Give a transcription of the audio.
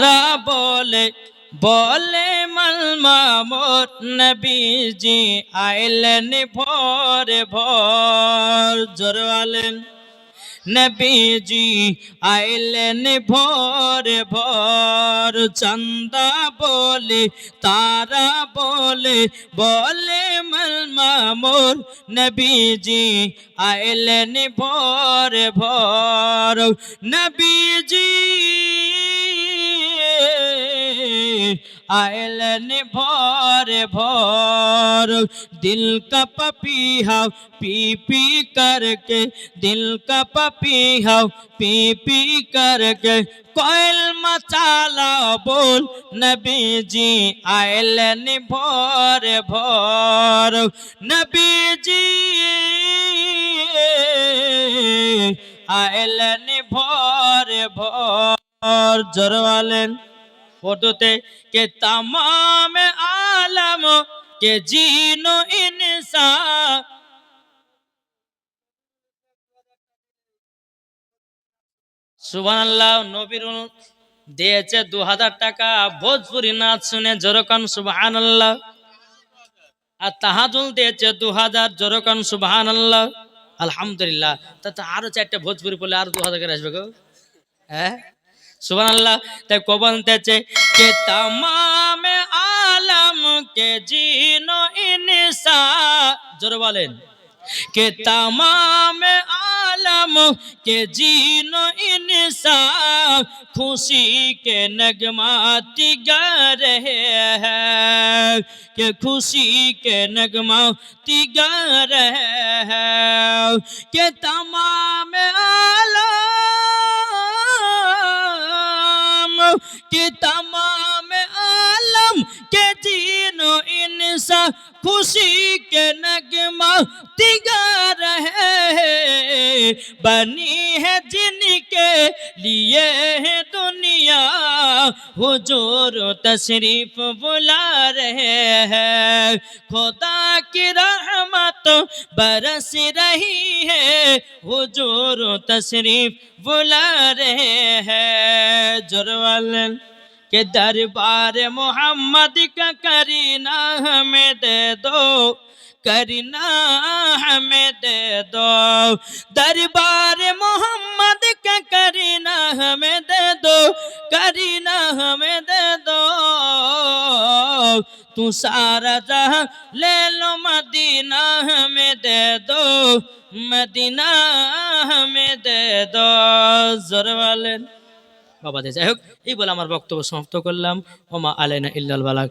রা বলে বলে মালমামোর নবীজি আইলেন ভোরে ভোর জোরে বলেন নবীজি আইলেন ভোরে ভোর চন্দা বলে তারা বলে বলে মালমামোর নবীজি আইলেন ভোরে ভোর নবীজি आयलन भोर भोर दिल का पपीहा पी पी करके दिल का पपीहा पी पी करके कोयल मचाला बोल नबी जी आयलन भोर भोर नबी जी आयलन भोर भोर जरवालन फोटोते के तमाम आलम के जीनो इंसान सुबहानाल्लाह नबीर দিয়েছে 2000 টাকা ভোজপুরি নাচ শুনে জোরকান সুবহানাল্লাহ আর তাহাজুল দিয়েছে 2000 জোরকান সুবহানাল্লাহ আলহামদুলিল্লাহ তা আরো চারটা ভোজপুরি বলে আর 2000 করে আসবে গো হ্যাঁ सुबहानअल्लाह ते को बनते के तमाम आलम के जीनो इंसान जोर बोलें के तमाम आलम के जीनो इंसान खुशी के नगमाती गा रहे हैं के खुशी के नगमाती गा रहे हैं के तमाम कि तमाम आलम के जीनो इंसान खुशी के नगमा तिगा रहे हैं बनी है जिनके लिए है दुनिया हुजूर तशरीफ बुला रहे हैं खुदा की रहमत बरस रही है हुजूर तशरीफ बुला रहे हैं जुरवालन के दरबार मोहम्मद का करीना हमें दे दो करीना हमें दे दो दरबार मोहम्मद का करीना हमें दे दो करीना हमें दे दो तू सारा जहां ले लो मदीना हमें दे दो मदीना हमें दे दो जरवालन बाबा दे যাই হোক এই বলে আমার বক্তব্য সমাপ্ত করলাম ওমা আলাইনা ইল্লাল বালাগ।